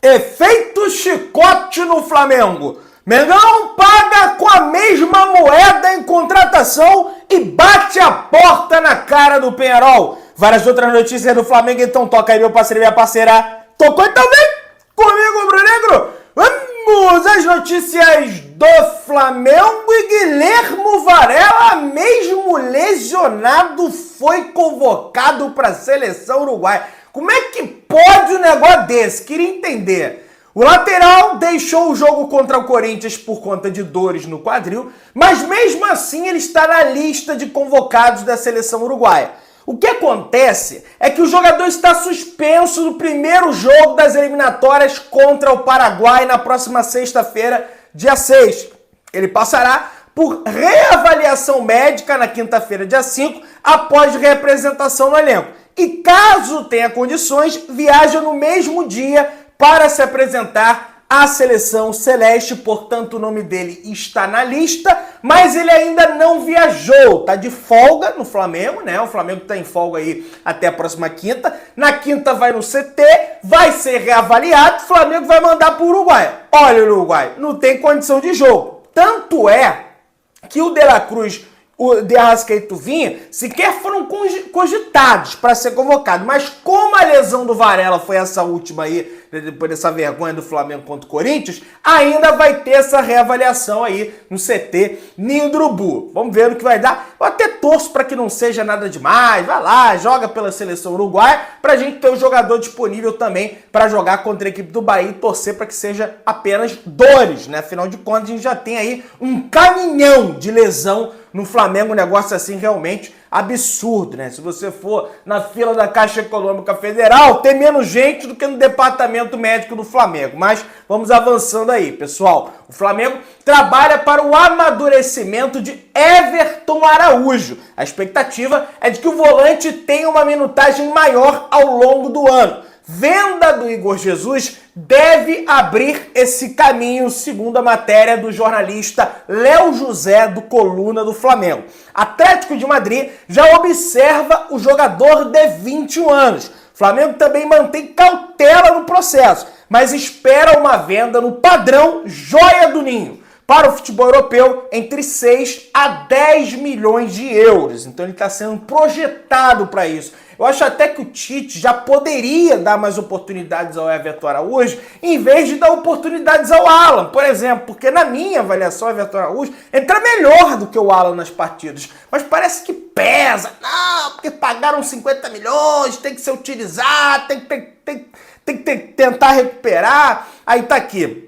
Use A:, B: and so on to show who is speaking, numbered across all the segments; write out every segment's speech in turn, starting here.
A: Efeito chicote no Flamengo. Mengão paga com a mesma moeda em contratação e bate a porta na cara do Penharol. Várias outras notícias do Flamengo, então toca aí, meu parceiro e minha parceira. Tocou então vem comigo, Brunegro. Vamos às notícias do Flamengo. E Guilhermo Varela, mesmo lesionado, foi convocado para a seleção uruguaia. Como é que pode um negócio desse? Queria entender. O lateral deixou o jogo contra o Corinthians por conta de dores no quadril, mas mesmo assim ele está na lista de convocados da seleção uruguaia. O que acontece é que o jogador está suspenso do primeiro jogo das eliminatórias contra o Paraguai na próxima sexta-feira, dia 6. Ele passará por reavaliação médica na quinta-feira, dia 5, após reapresentação no elenco. E caso tenha condições, viaja no mesmo dia para se apresentar à seleção celeste. Portanto, o nome dele está na lista, mas ele ainda não viajou. Tá de folga no Flamengo, né? O Flamengo tá em folga aí até a próxima quinta. Na quinta vai no CT, vai ser reavaliado, o Flamengo vai mandar para o Uruguai. Olha, o Uruguai não tem condição de jogo. Tanto é que o De La Cruz, o De Arrascaeta e o Vinha sequer foram cogitados para ser convocado. Mas como a lesão do Varela foi essa última aí, depois dessa vergonha do Flamengo contra o Corinthians, ainda vai ter essa reavaliação aí no CT Ninho do Urubu. Vamos ver o que vai dar. Eu até torço para que não seja nada demais. Vai lá, joga pela seleção uruguaia para a gente ter o jogador disponível também para jogar contra a equipe do Bahia e torcer para que seja apenas dores, né? Afinal de contas, a gente já tem aí um caminhão de lesão no Flamengo, um negócio assim realmente absurdo, né? Se você for na fila da Caixa Econômica Federal, tem menos gente do que no departamento médico do Flamengo. Mas vamos avançando aí, pessoal. O Flamengo trabalha para o amadurecimento de Everton Araújo. A expectativa é de que o volante tenha uma minutagem maior ao longo do ano. Venda do Igor Jesus deve abrir esse caminho, segundo a matéria do jornalista Léo José, do Coluna do Flamengo. Atlético de Madrid já observa o jogador de 21 anos. O Flamengo também mantém cautela no processo, mas espera uma venda no padrão joia do ninho. Para o futebol europeu, entre 6 a 10 milhões de euros. Então ele está sendo projetado para isso. Eu acho até que o Tite já poderia dar mais oportunidades ao Everton Araújo, em vez de dar oportunidades ao Alan, por exemplo. Porque na minha avaliação, o Everton Araújo entra melhor do que o Alan nas partidas. Mas parece que pesa. Não, porque pagaram 50 milhões, tem que ser utilizado, tem que tentar recuperar. Aí tá aqui.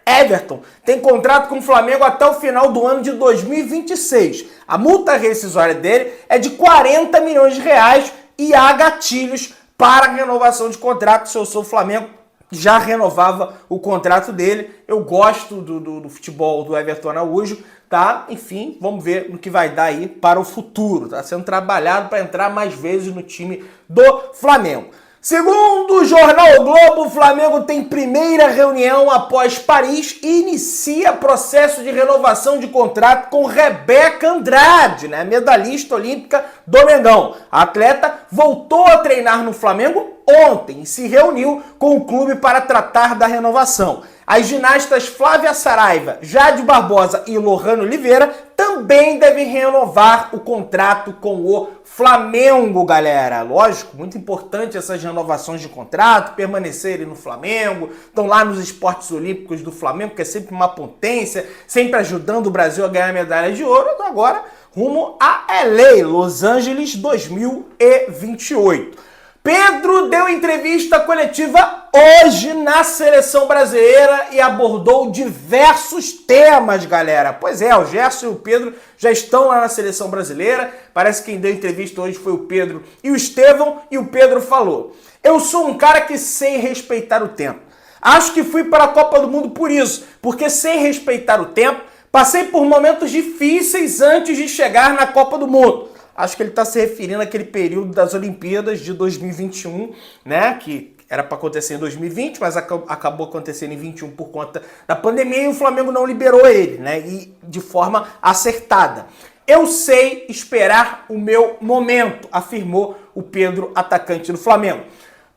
A: Everton tem contrato com o Flamengo até o final do ano de 2026. A multa rescisória dele é de 40 milhões de reais e há gatilhos para renovação de contrato. Se eu sou o Flamengo, já renovava o contrato dele. Eu gosto do futebol do Everton Araújo, tá? Enfim, vamos ver no que vai dar aí para o futuro. Tá sendo trabalhado para entrar mais vezes no time do Flamengo. Segundo o jornal o Globo, o Flamengo tem primeira reunião após Paris e inicia processo de renovação de contrato com Rebeca Andrade, né, medalhista olímpica do Mengão. A atleta voltou a treinar no Flamengo ontem e se reuniu com o clube para tratar da renovação. As ginastas Flávia Saraiva, Jade Barbosa e Lohane Oliveira também devem renovar o contrato com o Flamengo, galera. Lógico, muito importante essas renovações de contrato, permanecerem no Flamengo, estão lá nos esportes olímpicos do Flamengo, que é sempre uma potência, sempre ajudando o Brasil a ganhar medalha de ouro. Agora, rumo a LA, Los Angeles 2028. Pedro deu entrevista coletiva hoje na seleção brasileira e abordou diversos temas, galera. Pois é, o Gerson e o Pedro já estão lá na seleção brasileira. Parece que quem deu entrevista hoje foi o Pedro e o Estevão, e o Pedro falou: eu sou um cara que sei respeitar o tempo. Acho que fui para a Copa do Mundo por isso, porque sem respeitar o tempo, passei por momentos difíceis antes de chegar na Copa do Mundo. Acho que ele está se referindo àquele período das Olimpíadas de 2021, né? Que era para acontecer em 2020, mas acabou acontecendo em 21 por conta da pandemia e o Flamengo não liberou ele, né? E de forma acertada. Eu sei esperar o meu momento, afirmou o Pedro, atacante do Flamengo.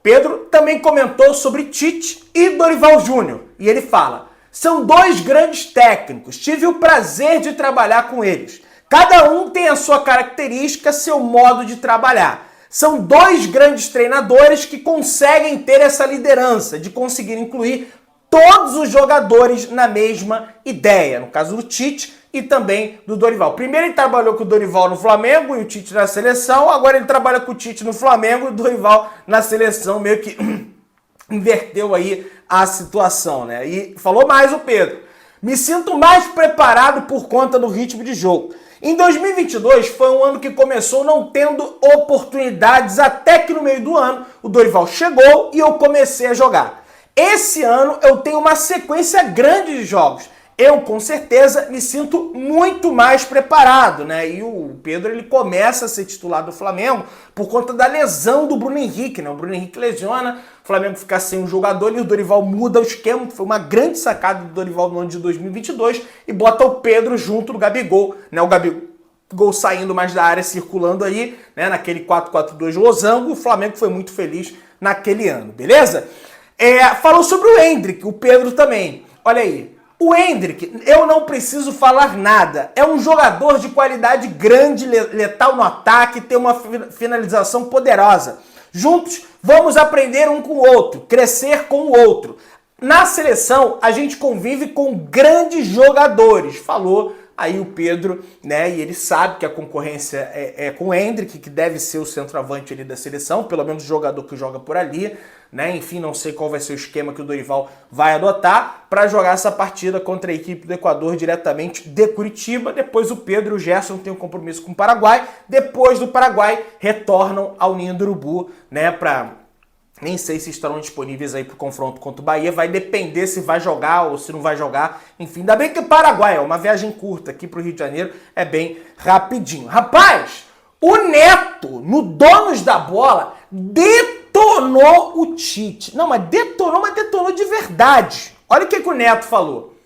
A: Pedro também comentou sobre Tite e Dorival Júnior. E ele fala: são dois grandes técnicos, tive o prazer de trabalhar com eles. Cada um tem a sua característica, seu modo de trabalhar. São dois grandes treinadores que conseguem ter essa liderança, de conseguir incluir todos os jogadores na mesma ideia. No caso do Tite e também do Dorival. Primeiro ele trabalhou com o Dorival no Flamengo e o Tite na seleção, agora ele trabalha com o Tite no Flamengo e o Dorival na seleção, meio que inverteu aí a situação, né? E falou mais o Pedro: me sinto mais preparado por conta do ritmo de jogo. Em 2022 foi um ano que começou não tendo oportunidades, até que no meio do ano o Dorival chegou e eu comecei a jogar. Esse ano eu tenho uma sequência grande de jogos. Eu, com certeza, me sinto muito mais preparado, né? E o Pedro, ele começa a ser titular do Flamengo por conta da lesão do Bruno Henrique, né? O Bruno Henrique lesiona, o Flamengo fica sem um jogador e o Dorival muda o esquema, que foi uma grande sacada do Dorival no ano de 2022, e bota o Pedro junto do Gabigol, né? O Gabigol saindo mais da área, circulando aí, né? Naquele 4-4-2 losango, o Flamengo foi muito feliz naquele ano, beleza? Falou sobre o Endrick, o Pedro também. Olha aí. O Endrick, eu não preciso falar nada. É um jogador de qualidade grande, letal no ataque, tem uma finalização poderosa. Juntos, vamos aprender um com o outro, crescer com o outro. Na seleção, a gente convive com grandes jogadores. Falou aí o Pedro, né? E ele sabe que a concorrência é com o Endrick, que deve ser o centroavante ali da seleção, pelo menos o jogador que joga por ali, né? Enfim, não sei qual vai ser o esquema que o Dorival vai adotar para jogar essa partida contra a equipe do Equador diretamente de Curitiba. Depois o Pedro e o Gerson têm um compromisso com o Paraguai. Depois do Paraguai, retornam ao Ninho do Urubu, né? Nem sei se estarão disponíveis aí para o confronto contra o Bahia. Vai depender se vai jogar ou se não vai jogar. Enfim, ainda bem que o Paraguai é uma viagem curta aqui para o Rio de Janeiro. É bem rapidinho. Rapaz, o Neto, no Donos da Bola, detonou o Tite. Não, mas detonou de verdade. Olha o que o Neto falou.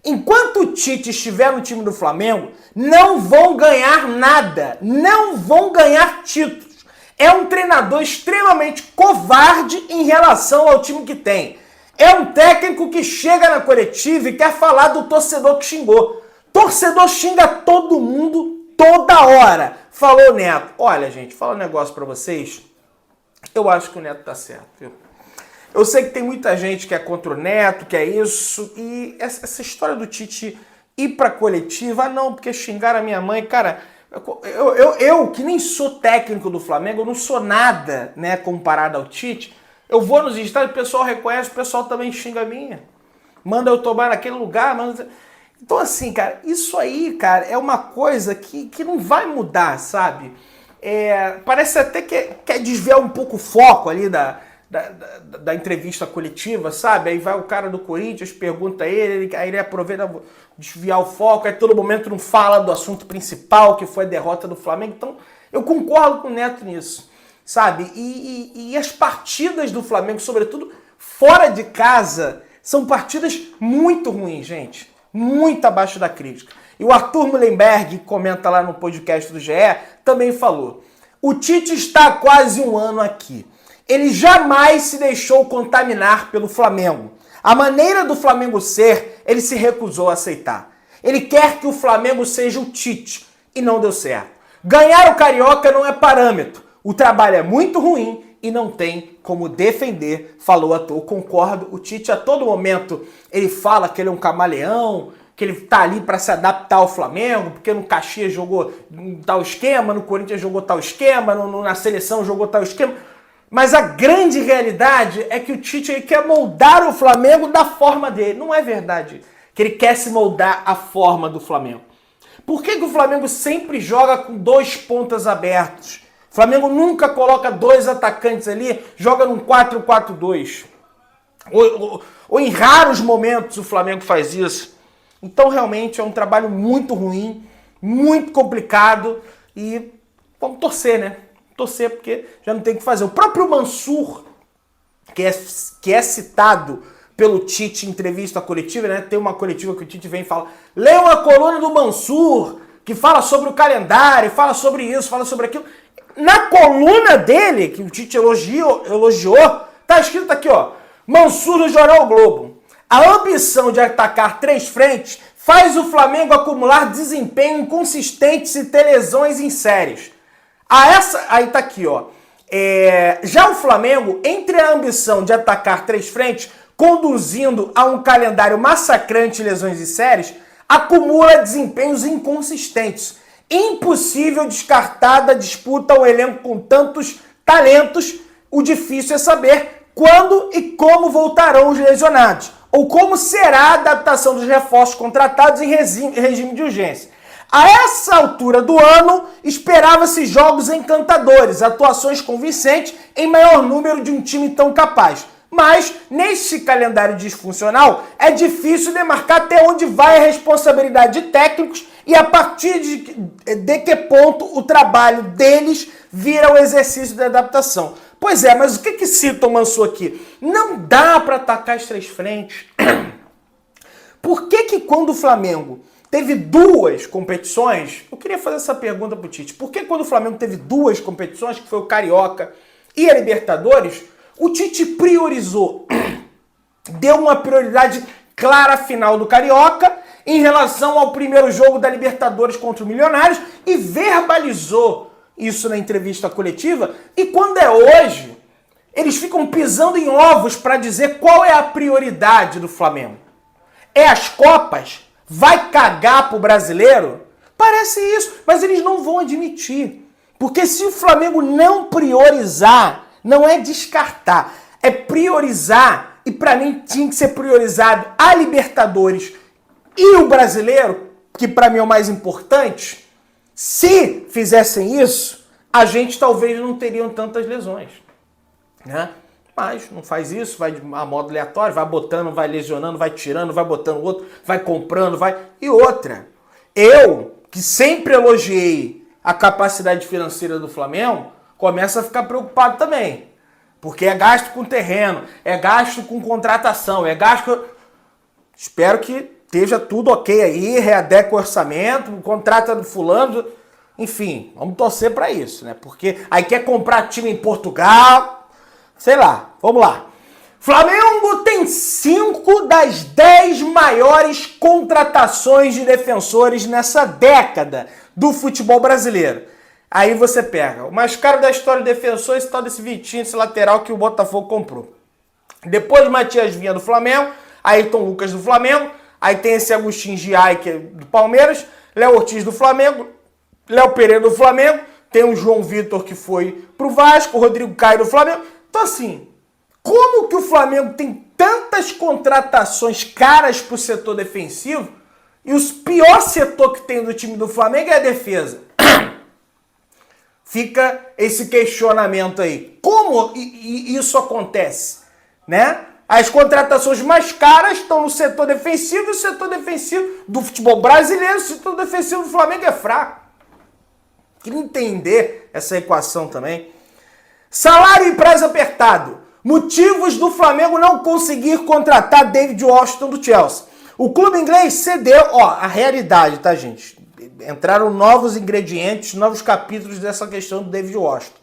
A: Enquanto o Tite estiver no time do Flamengo, não vão ganhar nada. Não vão ganhar títulos. É um treinador extremamente covarde em relação ao time que tem. É um técnico que chega na coletiva e quer falar do torcedor que xingou. Torcedor xinga todo mundo, toda hora. Falou o Neto. Olha, gente, fala um negócio pra vocês. Eu acho que o Neto tá certo, viu? Eu sei que tem muita gente que é contra o Neto, que é isso. E essa história do Tite ir pra coletiva, não, porque xingaram a minha mãe, cara... Eu que nem sou técnico do Flamengo, eu não sou nada, né, comparado ao Tite. Eu vou nos estádios, o pessoal reconhece, o pessoal também xinga a minha. Manda eu tomar naquele lugar. Então assim, cara, isso aí, cara, é uma coisa que não vai mudar, sabe? Parece até que quer desviar um pouco o foco ali da entrevista coletiva, sabe? Aí vai o cara do Corinthians, pergunta a ele, aí ele aproveita desviar o foco, aí todo momento não fala do assunto principal, que foi a derrota do Flamengo. Então, eu concordo com o Neto nisso, sabe? E as partidas do Flamengo, sobretudo fora de casa, são partidas muito ruins, gente. Muito abaixo da crítica. E o Arthur Mullenberg, que comenta lá no podcast do GE, também falou: o Tite está há quase um ano aqui. Ele jamais se deixou contaminar pelo Flamengo. A maneira do Flamengo ser, ele se recusou a aceitar. Ele quer que o Flamengo seja o Tite, e não deu certo. Ganhar o Carioca não é parâmetro. O trabalho é muito ruim e não tem como defender, falou Arthur. Concordo, o Tite a todo momento ele fala que ele é um camaleão, que ele tá ali para se adaptar ao Flamengo, porque no Caxias jogou tal esquema, no Corinthians jogou tal esquema, na seleção jogou tal esquema. Mas a grande realidade é que o Tite ele quer moldar o Flamengo da forma dele. Não é verdade que ele quer se moldar a forma do Flamengo. Por que o Flamengo sempre joga com dois pontas abertos? O Flamengo nunca coloca dois atacantes ali, joga num 4-4-2. Ou em raros momentos o Flamengo faz isso. Então realmente é um trabalho muito ruim, muito complicado e vamos torcer, né? Torcer porque já não tem o que fazer. O próprio Mansur, que é citado pelo Tite em entrevista coletiva, né? Tem uma coletiva que o Tite vem e fala: leia uma coluna do Mansur, que fala sobre o calendário, fala sobre isso, fala sobre aquilo. Na coluna dele, que o Tite elogiou, Tá escrito aqui, ó, Mansur no Jornal Globo. A ambição de atacar 3 frentes faz o Flamengo acumular desempenho inconsistente e ter lesões em séries. Aí tá aqui, ó. Já o Flamengo, entre a ambição de atacar 3 frentes, conduzindo a um calendário massacrante de lesões em séries, acumula desempenhos inconsistentes. Impossível descartar da disputa um elenco com tantos talentos. O difícil é saber quando e como voltarão os lesionados, ou como será a adaptação dos reforços contratados em regime de urgência. A essa altura do ano, esperava-se jogos encantadores, atuações convincentes em maior número de um time tão capaz. Mas, neste calendário disfuncional, é difícil demarcar até onde vai a responsabilidade de técnicos e a partir de que ponto o trabalho deles vira o exercício de adaptação. Pois é, mas o que cita o Mansur aqui? Não dá para atacar as 3 frentes. Por que quando o Flamengo teve 2 competições, eu queria fazer essa pergunta pro Tite, por que quando o Flamengo teve 2 competições, que foi o Carioca e a Libertadores, o Tite priorizou, deu uma prioridade clara final do Carioca em relação ao primeiro jogo da Libertadores contra o Milionários e verbalizou isso na entrevista coletiva, e quando é hoje, eles ficam pisando em ovos para dizer qual é a prioridade do Flamengo. É as Copas? Vai cagar pro brasileiro? Parece isso, mas eles não vão admitir. Porque se o Flamengo não priorizar, não é descartar, é priorizar, e para mim tinha que ser priorizado a Libertadores e o brasileiro, que para mim é o mais importante. Se fizessem isso, a gente talvez não teriam tantas lesões, né? Mas não faz isso, vai a modo aleatório, vai botando, vai lesionando, vai tirando, vai botando outro, vai comprando, vai... E outra, eu, que sempre elogiei a capacidade financeira do Flamengo, começo a ficar preocupado também. Porque é gasto com terreno, é gasto com contratação, é gasto... Espero que esteja tudo ok aí, readequa o orçamento, contrata do fulano, enfim, vamos torcer para isso, né? Porque aí quer comprar time em Portugal, sei lá, vamos lá. Flamengo tem 5 das 10 maiores contratações de defensores nessa década do futebol brasileiro. Aí você pega o mais caro da história de defensor, esse tal desse Vitinho, esse lateral que o Botafogo comprou. Depois Matias Vinha do Flamengo, Ayrton Lucas do Flamengo, aí tem esse Agustin Giai, que é do Palmeiras, Léo Ortiz do Flamengo, Léo Pereira do Flamengo, tem o João Vitor que foi pro Vasco, o Rodrigo Caio do Flamengo. Então assim, como que o Flamengo tem tantas contratações caras pro setor defensivo e o pior setor que tem do time do Flamengo é a defesa? Fica esse questionamento aí. Como isso acontece, né? As contratações mais caras estão no setor defensivo e o setor defensivo do futebol brasileiro, o setor defensivo do Flamengo é fraco. Queria entender essa equação também. Salário e prazo apertado. Motivos do Flamengo não conseguir contratar David Washington do Chelsea. O clube inglês cedeu, ó, a realidade, tá, gente? Entraram novos ingredientes, novos capítulos dessa questão do David Washington.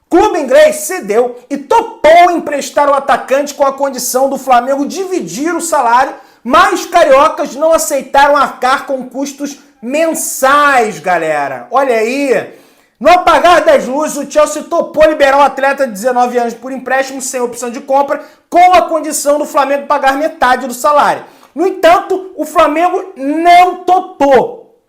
A: O clube inglês cedeu e topou emprestar o atacante com a condição do Flamengo dividir o salário, mas cariocas não aceitaram arcar com custos mensais, galera. Olha aí. No apagar das luzes, o Chelsea topou liberar o atleta de 19 anos por empréstimo sem opção de compra, com a condição do Flamengo pagar metade do salário. No entanto, o Flamengo não topou.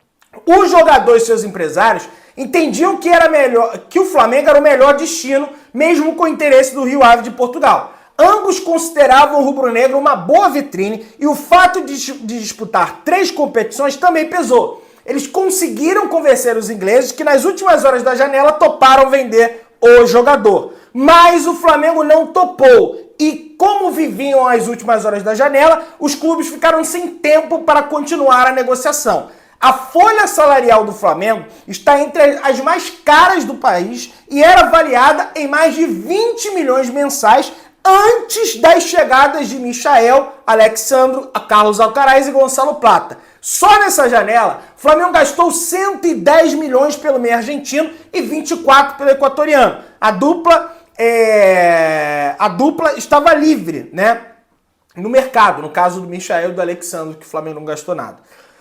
A: Os jogadores e seus empresários entendiam que o Flamengo era o melhor destino, mesmo com o interesse do Rio Ave de Portugal. Ambos consideravam o rubro-negro uma boa vitrine e o fato de disputar 3 competições também pesou. Eles conseguiram convencer os ingleses que nas últimas horas da janela toparam vender o jogador. Mas o Flamengo não topou. E como viviam as últimas horas da janela, os clubes ficaram sem tempo para continuar a negociação. A folha salarial do Flamengo está entre as mais caras do país e era avaliada em mais de 20 milhões mensais antes das chegadas de Michael, Alexandro, Carlos Alcaraz e Gonçalo Plata. Só nessa janela, o Flamengo gastou 110 milhões pelo meio argentino e 24 pelo equatoriano. A dupla a dupla estava livre, né, no mercado, no caso do Michael e do Alexandre, que o Flamengo não gastou nada.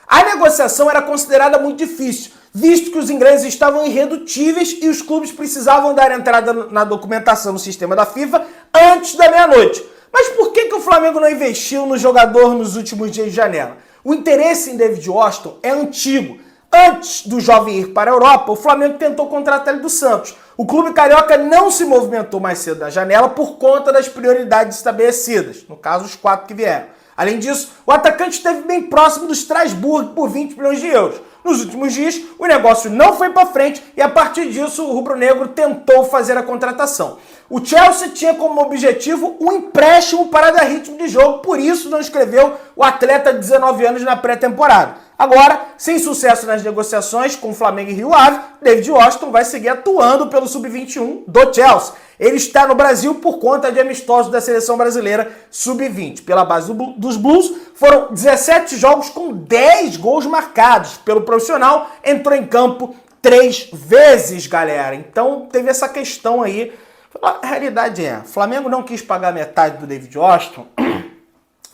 A: A negociação era considerada muito difícil, visto que os ingressos estavam irredutíveis e os clubes precisavam dar entrada na documentação no sistema da FIFA antes da meia-noite. Mas por que o Flamengo não investiu no jogador nos últimos dias de janela? O interesse em David Washington é antigo. Antes do jovem ir para a Europa, o Flamengo tentou contratar ele do Santos. O clube carioca não se movimentou mais cedo na janela por conta das prioridades estabelecidas, no caso os 4 que vieram. Além disso, o atacante esteve bem próximo do Strasbourg por 20 milhões de euros. Nos últimos dias, o negócio não foi para frente e a partir disso o rubro-negro tentou fazer a contratação. O Chelsea tinha como objetivo um empréstimo para dar ritmo de jogo, por isso não inscreveu o atleta de 19 anos na pré-temporada. Agora, sem sucesso nas negociações com o Flamengo e Rio Ave, David Washington vai seguir atuando pelo Sub-21 do Chelsea. Ele está no Brasil por conta de amistosos da seleção brasileira Sub-20. Pela base dos Blues, foram 17 jogos com 10 gols marcados. Pelo profissional, entrou em campo 3 vezes, galera. Então, teve essa questão aí. A realidade é, o Flamengo não quis pagar metade do David Washington,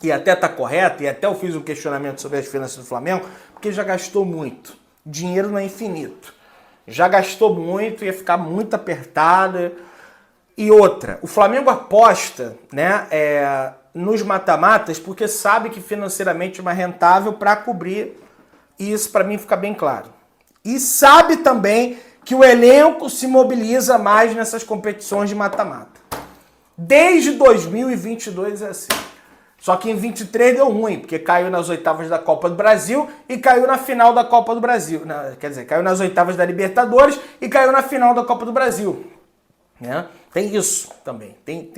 A: e até tá correto, e até eu fiz um questionamento sobre as finanças do Flamengo, porque já gastou muito. Dinheiro não é infinito. Já gastou muito, ia ficar muito apertado. E outra, o Flamengo aposta, né, nos mata-matas porque sabe que financeiramente é mais rentável para cobrir, e isso para mim fica bem claro. E sabe também que o elenco se mobiliza mais nessas competições de mata-mata. Desde 2022 é assim. Só que em 23 deu ruim, porque caiu nas oitavas da Copa do Brasil e caiu na final da Copa do Brasil. Quer dizer, caiu nas oitavas da Libertadores e caiu na final da Copa do Brasil. Né? Tem isso também. Tem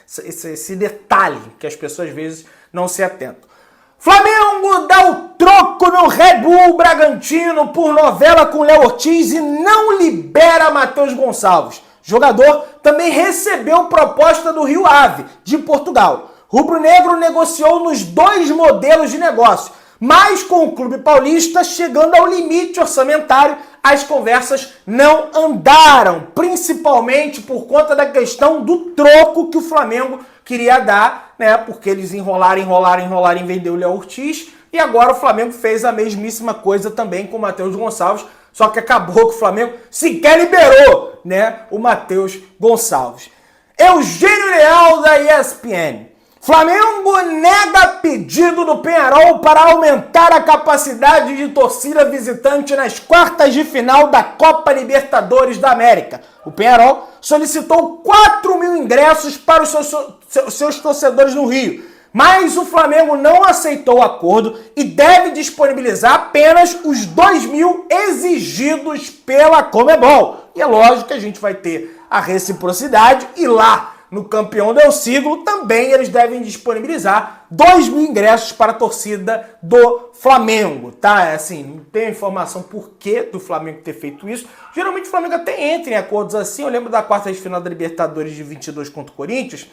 A: esse detalhe que as pessoas às vezes não se atentam. Flamengo dá o troco no Red Bull Bragantino por novela com Léo Ortiz e não libera Matheus Gonçalves. Jogador também recebeu proposta do Rio Ave, de Portugal. Rubro-negro negociou nos 2 modelos de negócio, mas com o clube paulista chegando ao limite orçamentário, as conversas não andaram, principalmente por conta da questão do troco que o Flamengo queria dar, né? Porque eles enrolaram em vender o Léo Ortiz, e agora o Flamengo fez a mesmíssima coisa também com o Matheus Gonçalves, só que acabou que o Flamengo sequer liberou, né, o Matheus Gonçalves. Eugênio Leal da ESPN. Flamengo nega pedido do Peñarol para aumentar a capacidade de torcida visitante nas quartas de final da Copa Libertadores da América. O Peñarol solicitou 4 mil ingressos para os seus torcedores no Rio, mas o Flamengo não aceitou o acordo e deve disponibilizar apenas os 2 mil exigidos pela Conmebol. E é lógico que a gente vai ter a reciprocidade e lá no Campeão del Siglo, também eles devem disponibilizar 2 mil ingressos para a torcida do Flamengo, tá? Assim, não tenho informação por que do Flamengo ter feito isso. Geralmente o Flamengo até entra em acordos assim. Eu lembro da quarta de final da Libertadores de 22 contra o Corinthians.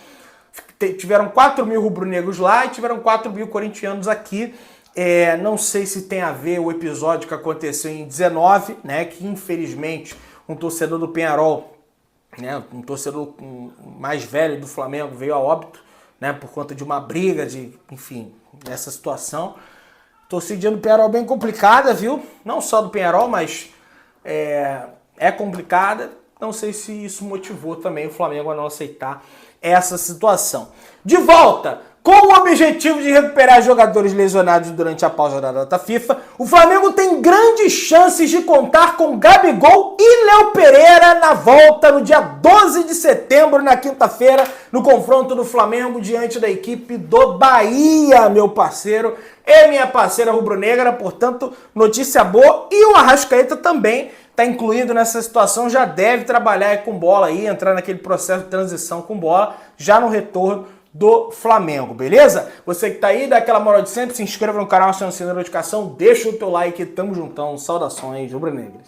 A: Tiveram 4 mil rubro-negros lá e tiveram 4 mil corintianos aqui. Não sei se tem a ver o episódio que aconteceu em 19, né? Que infelizmente um torcedor do Peñarol, né, um torcedor mais velho do Flamengo veio a óbito, né, por conta de uma briga, enfim, dessa situação. Torcida do Peñarol bem complicada, viu? Não só do Peñarol, mas é complicada. Não sei se isso motivou também o Flamengo a não aceitar essa situação. De volta, com o objetivo de recuperar jogadores lesionados durante a pausa da data FIFA, o Flamengo tem grandes chances de contar com Gabigol e Léo Pereira na volta no dia 12 de setembro, na quinta-feira, no confronto do Flamengo diante da equipe do Bahia, meu parceiro e minha parceira rubro-negra. Portanto, notícia boa. E o Arrascaeta também está incluído nessa situação, já deve trabalhar com bola aí, entrar naquele processo de transição com bola, já no retorno do Flamengo, beleza? Você que tá aí, dá aquela moral de sempre, se inscreva no canal, aciona o sininho da notificação, deixa o teu like, tamo juntão, saudações rubro-negras.